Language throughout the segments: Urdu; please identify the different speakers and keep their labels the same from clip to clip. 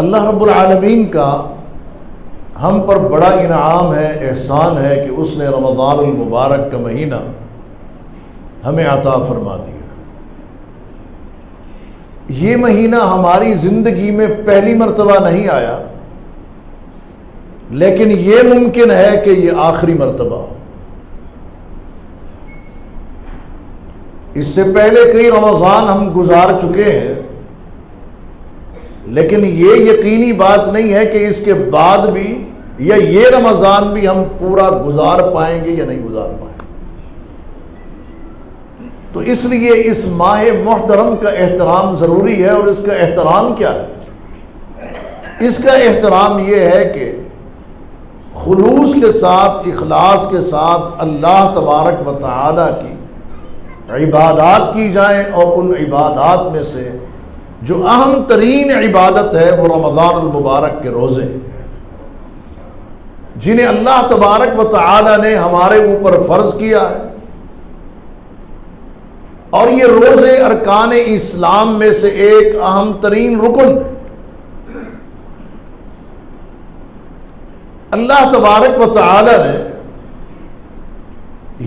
Speaker 1: اللہ رب العالمین کا ہم پر بڑا انعام ہے، احسان ہے کہ اس نے رمضان المبارک کا مہینہ ہمیں عطا فرما دیا۔ یہ مہینہ ہماری زندگی میں پہلی مرتبہ نہیں آیا، لیکن یہ ممکن ہے کہ یہ آخری مرتبہ ہو۔ اس سے پہلے کئی رمضان ہم گزار چکے ہیں، لیکن یہ یقینی بات نہیں ہے کہ اس کے بعد بھی یا یہ رمضان بھی ہم پورا گزار پائیں گے یا نہیں گزار پائیں گے۔ تو اس لیے اس ماہ محترم کا احترام ضروری ہے، اور اس کا احترام کیا ہے؟ اس کا احترام یہ ہے کہ خلوص کے ساتھ، اخلاص کے ساتھ اللہ تبارک و تعالی کی عبادات کی جائیں، اور ان عبادات میں سے جو اہم ترین عبادت ہے وہ رمضان المبارک کے روزے ہیں، جنہیں اللہ تبارک و تعالی نے ہمارے اوپر فرض کیا ہے۔ اور یہ روزے ارکان اسلام میں سے ایک اہم ترین رکن ہے۔ اللہ تبارک و تعالی نے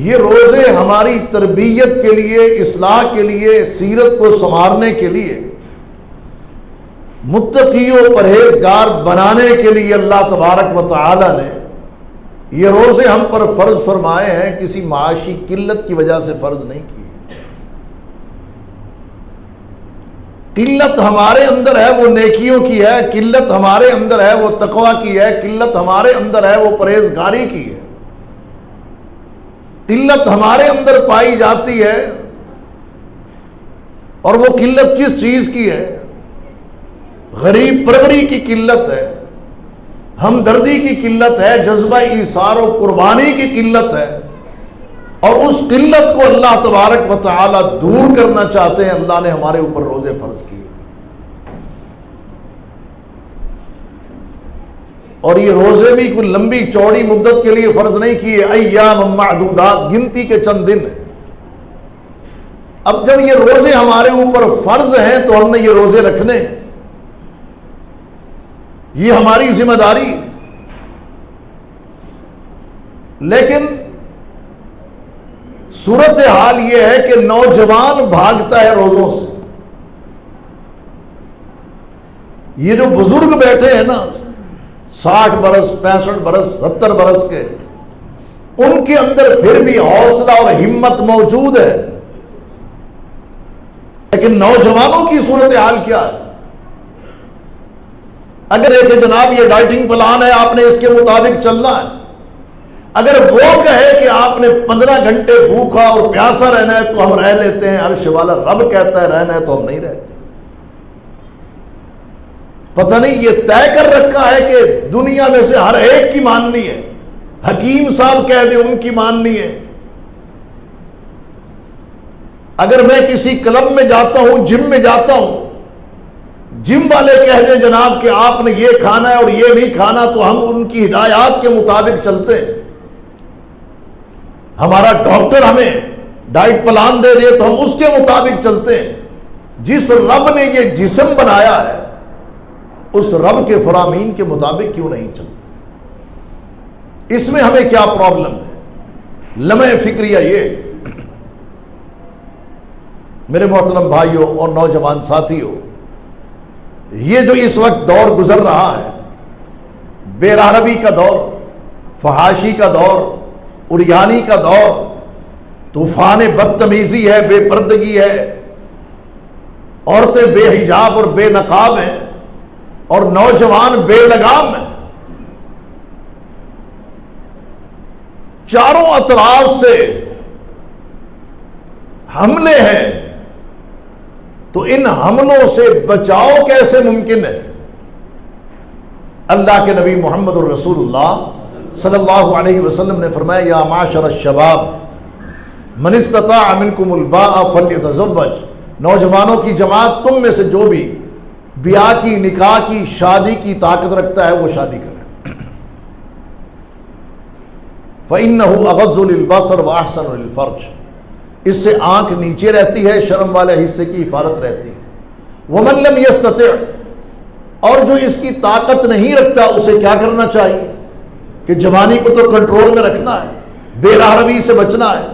Speaker 1: یہ روزے ہماری تربیت کے لیے، اصلاح کے لیے، سیرت کو سنوارنے کے لیے، متقی و پرہیزگار بنانے کے لیے اللہ تبارک و تعالی نے یہ روزے ہم پر فرض فرمائے ہیں، کسی معاشی قلت کی وجہ سے فرض نہیں کیے۔ قلت ہمارے اندر ہے وہ نیکیوں کی ہے، قلت ہمارے اندر ہے وہ تقوی کی ہے، قلت ہمارے اندر ہے وہ پرہیزگاری کی ہے، قلت ہمارے اندر پائی جاتی ہے۔ اور وہ قلت کس چیز کی ہے؟ غریب پروری کی قلت ہے، ہمدردی کی قلت ہے، جذبہ ایثار و قربانی کی قلت ہے۔ اور اس قلت کو اللہ تبارک و تعالی دور کرنا چاہتے ہیں، اللہ نے ہمارے اوپر روزے فرض کیے۔ اور یہ روزے بھی کوئی لمبی چوڑی مدت کے لیے فرض نہیں کیے، ایام معدودات، گنتی کے چند دن ہیں۔ اب جب یہ روزے ہمارے اوپر فرض ہیں تو ہم نے یہ روزے رکھنے، یہ ہماری ذمہ داری۔ لیکن صورتحال یہ ہے کہ نوجوان بھاگتا ہے روزوں سے۔ یہ جو بزرگ بیٹھے ہیں نا، 60 برس، 65 برس، 70 برس کے، ان کے اندر پھر بھی حوصلہ اور ہمت موجود ہے، لیکن نوجوانوں کی صورتحال کیا ہے؟ اگر ایک جناب یہ ڈائٹنگ پلان ہے، آپ نے اس کے مطابق چلنا ہے، اگر وہ کہے کہ آپ نے 15 گھنٹے بھوکا اور پیاسا رہنا ہے تو ہم رہ لیتے ہیں، عرش والا رب کہتا ہے رہنا ہے تو ہم نہیں رہتے۔ پتہ نہیں یہ طے کر رکھا ہے کہ دنیا میں سے ہر ایک کی ماننی ہے، حکیم صاحب کہہ دیں ان کی ماننی ہے۔ اگر میں کسی کلب میں جاتا ہوں، جم میں جاتا ہوں، جم والے کہہ دیں جناب کہ آپ نے یہ کھانا ہے اور یہ نہیں کھانا، تو ہم ان کی ہدایات کے مطابق چلتے ہیں۔ ہمارا ڈاکٹر ہمیں ڈائٹ پلان دے دے تو ہم اس کے مطابق چلتے ہیں۔ جس رب نے یہ جسم بنایا ہے اس رب کے فرامین کے مطابق کیوں نہیں چلتے؟ اس میں ہمیں کیا پرابلم ہے؟ لمحہ فکریہ یہ، میرے محترم بھائیوں اور نوجوان ساتھیوں، یہ جو اس وقت دور گزر رہا ہے، بے راہروی کا دور، فحاشی کا دور، عریانی کا دور، طوفان بدتمیزی ہے، بے پردگی ہے، عورتیں بے حجاب اور بے نقاب ہیں، اور نوجوان بے لگام ہیں، چاروں اطراف سے حملے ہیں، تو ان حملوں سے بچاؤ کیسے ممکن ہے؟ اللہ کے نبی محمد الرسول اللہ صلی اللہ علیہ وسلم نے فرمایا، یا معاشر الشباب من استطاع منکم الباء فلیتزوج، نوجوانوں کی جماعت، تم میں سے جو بھی بیاہ کی، نکاح کی، شادی کی طاقت رکھتا ہے وہ شادی کرے۔ فإنہ اغض للبصر واحسن للفرج، اس سے آنکھ نیچے رہتی ہے، شرم والے حصے کی حفاظت رہتی ہے۔ ومن لم یستطع، اور جو اس کی طاقت نہیں رکھتا اسے کیا کرنا چاہیے کہ جوانی کو تو کنٹرول میں رکھنا ہے، بے راہروی سے بچنا ہے،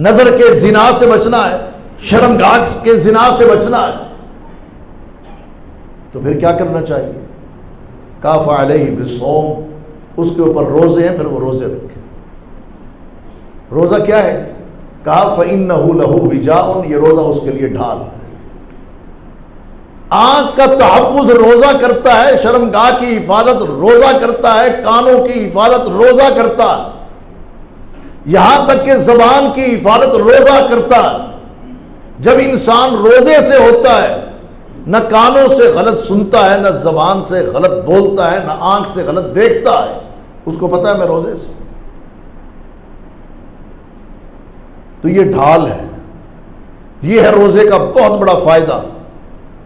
Speaker 1: نظر کے زنا سے بچنا ہے، شرمگاہ کے زنا سے بچنا ہے، تو پھر کیا کرنا چاہیے؟ کاف علیہ بالصوم، اس کے اوپر روزے ہیں، پھر وہ روزے رکھے۔ روزہ کیا ہے؟ کہا فَإِنَّهُ لَهُ وِجَاءٌ، یہ روزہ اس کے لیے ڈھال ہے۔ آنکھ کا تحفظ روزہ کرتا ہے، شرمگاہ کی حفاظت روزہ کرتا ہے، کانوں کی حفاظت روزہ کرتا ہے، یہاں تک کہ زبان کی حفاظت روزہ کرتا ہے۔ جب انسان روزے سے ہوتا ہے، نہ کانوں سے غلط سنتا ہے، نہ زبان سے غلط بولتا ہے، نہ آنکھ سے غلط دیکھتا ہے، اس کو پتا ہے میں روزے سے۔ تو یہ ڈھال ہے، یہ ہے روزے کا بہت بڑا فائدہ۔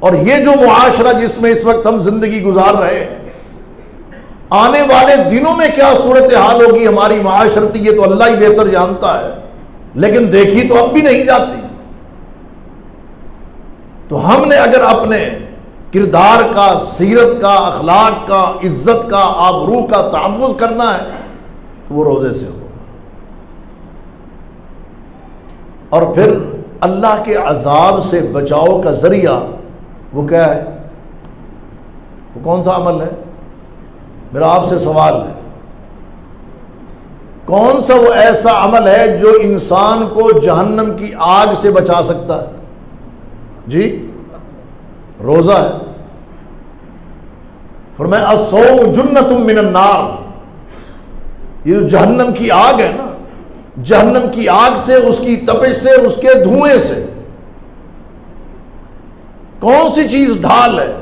Speaker 1: اور یہ جو معاشرہ جس میں اس وقت ہم زندگی گزار رہے ہیں، آنے والے دنوں میں کیا صورتحال ہوگی ہماری معاشرتی، یہ تو اللہ ہی بہتر جانتا ہے، لیکن دیکھی تو اب بھی نہیں جاتی۔ تو ہم نے اگر اپنے کردار کا، سیرت کا، اخلاق کا، عزت کا، آبرو کا تحفظ کرنا ہے تو وہ روزے سے ہوگا۔ اور پھر اللہ کے عذاب سے بچاؤ کا ذریعہ وہ کیا ہے؟ وہ کون سا عمل ہے؟ میرا آپ سے سوال ہے، کون سا وہ ایسا عمل ہے جو انسان کو جہنم کی آگ سے بچا سکتا ہے؟ جی روزہ ہے۔ فرمایا الصوم جنۃ من النار، یہ جو جہنم کی آگ ہے نا، جہنم کی آگ سے، اس کی تپش سے، اس کے دھوئیں سے کون سی چیز ڈھال ہے؟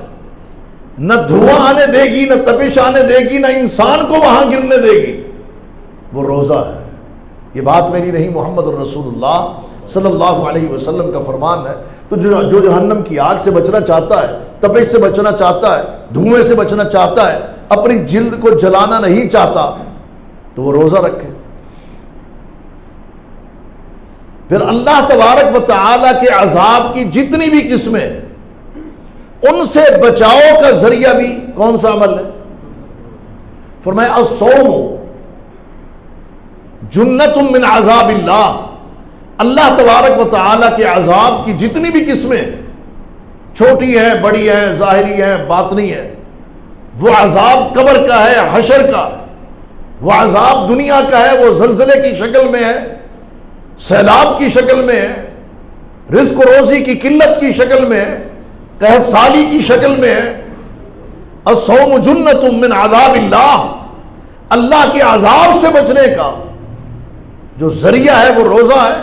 Speaker 1: نہ دھواں آنے دے گی، نہ تپش آنے دے گی، نہ انسان کو وہاں گرنے دے گی، وہ روزہ ہے۔ یہ بات میری نہیں، محمد الرسول اللہ صلی اللہ علیہ وسلم کا فرمان ہے۔ تو جو جہنم کی آگ سے بچنا چاہتا ہے، تپش سے بچنا چاہتا ہے، دھوئیں سے بچنا چاہتا ہے، اپنی جلد کو جلانا نہیں چاہتا، تو وہ روزہ رکھے۔ پھر اللہ تبارک و تعالیٰ کے عذاب کی جتنی بھی قسمیں، ان سے بچاؤ کا ذریعہ بھی کون سا عمل ہے؟ فرمایا الصوم جنۃ من عذاب اللہ، اللہ تبارک و تعالیٰ کے عذاب کی جتنی بھی قسمیں، چھوٹی ہیں، بڑی ہیں، ظاہری ہیں، باطنی ہیں، وہ عذاب قبر کا ہے، حشر کا ہے، وہ عذاب دنیا کا ہے، وہ زلزلے کی شکل میں ہے، سیلاب کی شکل میں ہے، رزق و روزی کی قلت کی شکل میں ہے، قحط سالی کی شکل میں ہے۔ الصوم جنۃ من عذاب اللہ، اللہ کے عذاب سے بچنے کا جو ذریعہ ہے وہ روزہ ہے،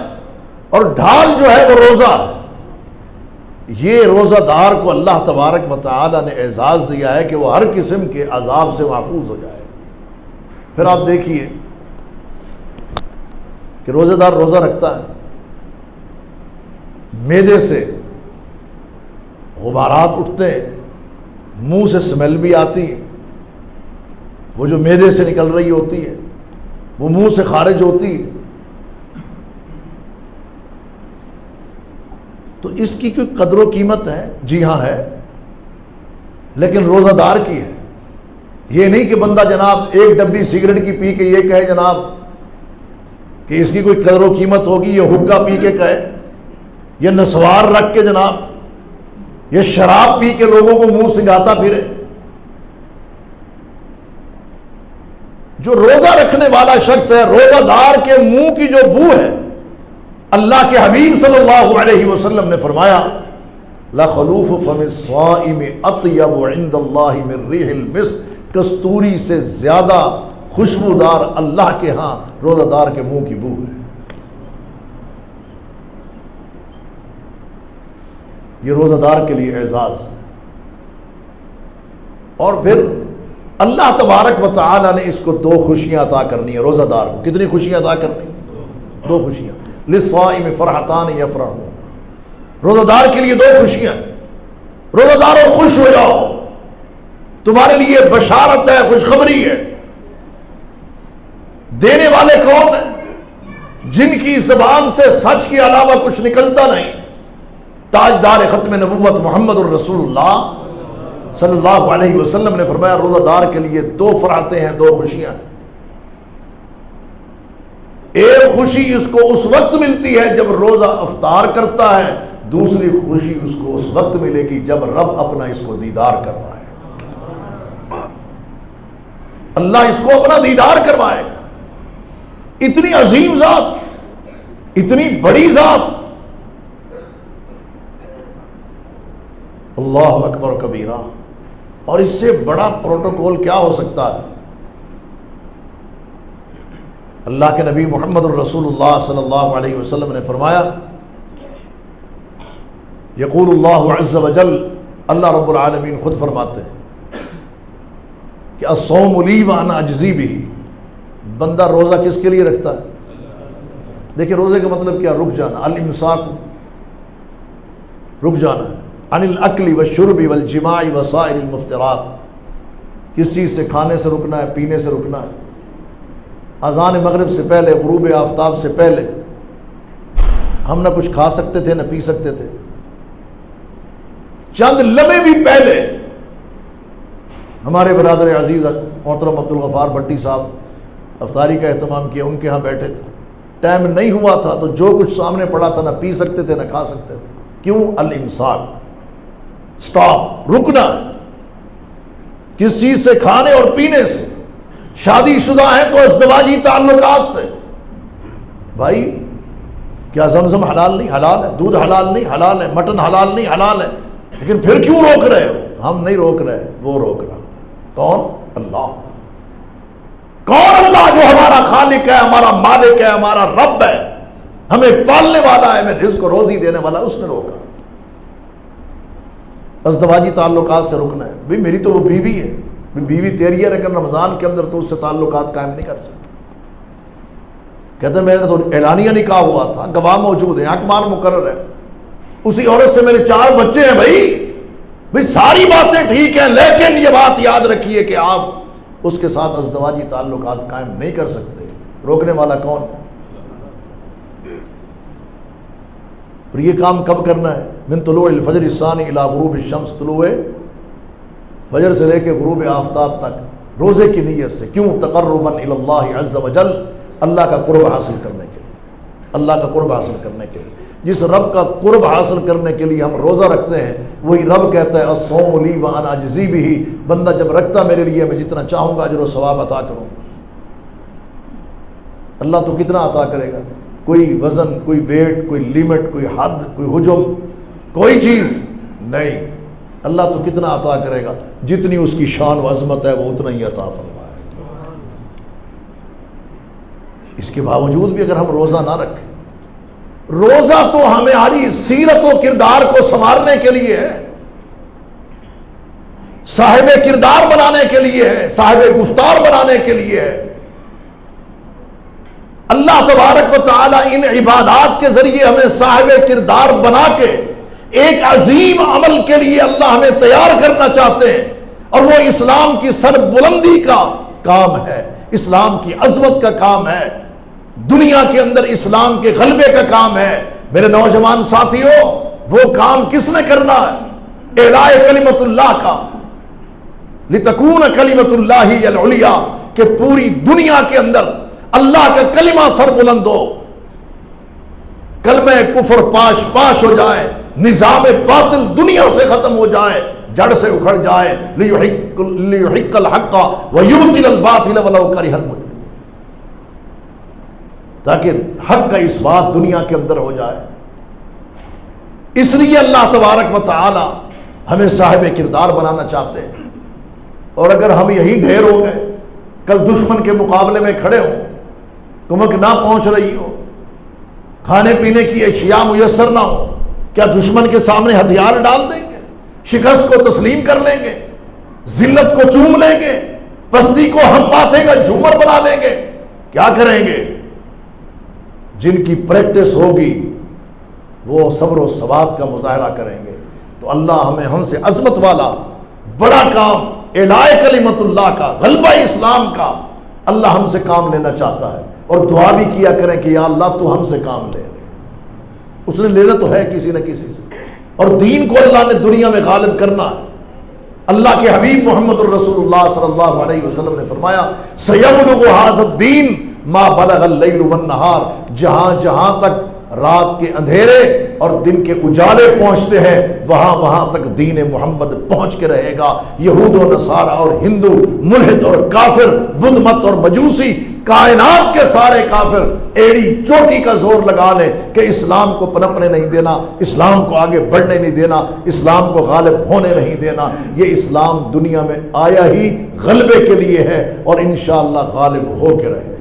Speaker 1: اور ڈھال جو ہے وہ روزہ ہے۔ یہ روزہ دار کو اللہ تبارک و تعالی نے اعزاز دیا ہے کہ وہ ہر قسم کے عذاب سے محفوظ ہو جائے۔ پھر آپ دیکھیے کہ روزہ دار روزہ رکھتا ہے، معدے سے غبارات اٹھتے ہیں، منہ سے سمیل بھی آتی ہے، وہ جو معدے سے نکل رہی ہوتی ہے وہ منہ سے خارج ہوتی ہے، تو اس کی کوئی قدر و قیمت ہے؟ جی ہاں ہے، لیکن روزہ دار کی ہے۔ یہ نہیں کہ بندہ جناب ایک ڈبی سگریٹ کی پی کے یہ کہے جناب کہ اس کی کوئی قدر و قیمت ہوگی، یہ حقہ پی کے کہے، یہ نسوار رکھ کے جناب یہ شراب پی کے لوگوں کو منہ سنگھاتا پھرے۔ جو روزہ رکھنے والا شخص ہے، روزہ دار کے منہ کی جو بو ہے، اللہ کے حبیب صلی اللہ علیہ وسلم نے فرمایا لَخَلُوفُ فَمِ الصَّائِمِ أَطْيَبُ عِندَ اللَّهِ مِن رِّيحِ الْمِسْكِ، کستوری سے زیادہ خوشبودار اللہ کے ہاں روزہ دار کے منہ کی بو ہے۔ یہ روزہ دار کے لیے اعزاز ہے۔ اور پھر اللہ تبارک و تعالی نے اس کو دو خوشیاں عطا کرنی ہے روزہ دار کو۔ کتنی خوشیاں عطا کرنی؟ دو خوشیاں۔ للصائم فرحتان یفرحون، روزہ دار کے لیے دو خوشیاں۔ روزہ داروں خوش ہو جاؤ، تمہارے لیے بشارت ہے، خوشخبری ہے۔ دینے والے کون ہیں؟ جن کی زبان سے سچ کے علاوہ کچھ نکلتا نہیں، تاجدار ختم نبوت محمد الرسول اللہ صلی اللہ علیہ وسلم نے فرمایا روزہ دار کے لیے دو فرحتیں ہیں، دو خوشیاں ہیں. ایک خوشی اس کو اس وقت ملتی ہے جب روزہ افطار کرتا ہے، دوسری خوشی اس کو اس وقت ملے گی جب رب اپنا اس کو دیدار کروائے. اللہ اس کو اپنا دیدار کروائے گا. اتنی عظیم ذات، اتنی بڑی ذات. اللہ اکبر کبیرہ. اور اس سے بڑا پروٹوکول کیا ہو سکتا ہے؟ اللہ کے نبی محمد الرسول اللہ صلی اللہ علیہ وسلم نے فرمایا، یقول اللہ عز وجل، اللہ رب العالمین خود فرماتے ہیں کہ الصوم لی وانا اجزی بہ. بندہ روزہ کس کے لیے رکھتا ہے؟ دیکھیں روزے کا مطلب کیا؟ رک جانا. الامساک، رک جانا ہے. عن الاکل والشرب والجماع وسائر المفطرات. کس چیز سے؟ کھانے سے رکنا ہے، پینے سے رکنا ہے. اذان مغرب سے پہلے، غروب آفتاب سے پہلے ہم نہ کچھ کھا سکتے تھے نہ پی سکتے تھے. چند لمحے بھی پہلے ہمارے برادر عزیز محترم عبدالغفار بھٹی صاحب افطاری کا اہتمام کیا، ان کے ہاں بیٹھے تھے. ٹائم نہیں ہوا تھا تو جو کچھ سامنے پڑا تھا نہ پی سکتے تھے نہ کھا سکتے تھے. کیوں؟ الامساک، سٹاپ، رکنا. کس چیز سے؟ کھانے اور پینے سے. شادی شدہ ہیں تو ازدواجی تعلقات سے. بھائی کیا زمزم حلال نہیں؟ حلال ہے. دودھ حلال نہیں؟ حلال ہے. مٹن حلال نہیں؟ حلال ہے. لیکن پھر کیوں روک رہے ہو؟ ہم نہیں روک رہے، وہ روک رہا. کون؟ اللہ. کون؟ اللہ جو ہمارا خالق ہے، ہمارا مالک ہے، ہمارا رب ہے، ہمیں پالنے والا ہے، ہمیں رزق و روزی دینے والا ہے. اس نے روکا. ازدواجی تعلقات سے رکنا ہے. بھئی میری تو وہ بیوی ہے، بیوی تیری ہے لیکن رمضان کے اندر تو اس سے تعلقات قائم نہیں کر سکتے. کہتے ہیں میرے تو اعلانیہ نکاح ہوا تھا، گواہ موجود ہے، اکمال مقرر ہے، اسی عورت سے میرے 4 بچے ہیں. بھئی ساری باتیں ٹھیک ہیں لیکن یہ بات یاد رکھیے کہ آپ اس کے ساتھ ازدواجی تعلقات قائم نہیں کر سکتے. روکنے والا کون ہے؟ اور یہ کام کب کرنا ہے؟ من طلوع الفجر الثانی الی غروب الشمس. طلوع فجر سے لے کے غروب آفتاب تک روزے کی نیت سے. کیوں؟ تقربا الی اللہ عز وجل، اللہ کا قرب حاصل کرنے کے لیے. اللہ کا قرب حاصل کرنے کے لیے. جس رب کا قرب حاصل کرنے کے لیے ہم روزہ رکھتے ہیں وہی رب کہتا ہے الصوم لی وانا اجزی بہ. بندہ جب رکھتا میرے لیے میں جتنا چاہوں گا اجر و ثواب عطا کروں گا. اللہ تو کتنا عطا کرے گا؟ کوئی وزن، کوئی ویٹ، کوئی لیمٹ، کوئی حد، کوئی حجم، کوئی چیز نہیں. اللہ تو کتنا عطا کرے گا؟ جتنی اس کی شان و عظمت ہے وہ اتنا ہی عطا فرمائے. اس کے باوجود بھی اگر ہم روزہ نہ رکھیں، روزہ تو ہماری سیرت و کردار کو سنوارنے کے لیے ہے، صاحب کردار بنانے کے لیے ہے، صاحب گفتار بنانے کے لیے ہے. اللہ تبارک و تعالی ان عبادات کے ذریعے ہمیں صاحب کردار بنا کے ایک عظیم عمل کے لیے اللہ ہمیں تیار کرنا چاہتے ہیں. اور وہ اسلام کی سر بلندی کا کام ہے، اسلام کی عظمت کا کام ہے، دنیا کے اندر اسلام کے غلبے کا کام ہے. میرے نوجوان ساتھیوں، وہ کام کس نے کرنا ہے؟ اعلاء کلمت اللہ کا. لتکون کلمت اللہ العلیٰ، کہ پوری دنیا کے اندر اللہ کا کلمہ سر بلند ہو، کلمہ کفر پاش پاش ہو جائے، نظام باطل دنیا سے ختم ہو جائے، جڑ سے اکھڑ جائے. لیحق الحق ویبطل الباطل ولو کرہ المجرمون، تاکہ حق کا اس بات دنیا کے اندر ہو جائے. اس لیے اللہ تبارک و تعالی ہمیں صاحب کردار بنانا چاہتے ہیں. اور اگر ہم یہی ڈھیر ہو گئے، کل دشمن کے مقابلے میں کھڑے ہوں، کمک نہ پہنچ رہی ہو، کھانے پینے کی اشیاء میسر نہ ہو، کیا دشمن کے سامنے ہتھیار ڈال دیں گے؟ شکست کو تسلیم کر لیں گے؟ ذلت کو چوم لیں گے؟ پستی کو ہم ماتھے کا جھومر بنا دیں گے؟ کیا کریں گے؟ جن کی پریکٹس ہوگی وہ صبر و ثبات کا مظاہرہ کریں گے. تو اللہ ہم سے عظمت والا بڑا کام، اعلاء کلمت اللہ کا، غلبہ اسلام کا، اللہ ہم سے کام لینا چاہتا ہے. اور دعا بھی کیا کریں کہ یا اللہ تو ہم سے کام لے. اس نے لینا تو ہے کسی نہ کسی سے. اور دین کو اللہ نے دنیا میں غالب کرنا ہے. اللہ کے حبیب محمد الرسول اللہ صلی اللہ علیہ وسلم نے فرمایا سیبلغ ھذا الدین ما بلغ اللیل والنہار، جہاں جہاں تک رات کے اندھیرے اور دن کے اجالے پہنچتے ہیں وہاں وہاں تک دین محمد پہنچ کے رہے گا۔ یہود و نصارہ اور ہندو، ملحد اور کافر، بدھ مت اور مجوسی، کائنات کے سارے کافر ایڑی چوٹی کا زور لگا لیں کہ اسلام کو پنپنے نہیں دینا، اسلام کو آگے بڑھنے نہیں دینا، اسلام کو غالب ہونے نہیں دینا۔ یہ اسلام دنیا میں آیا ہی غلبے کے لیے ہے اور انشاءاللہ غالب ہو کے رہے۔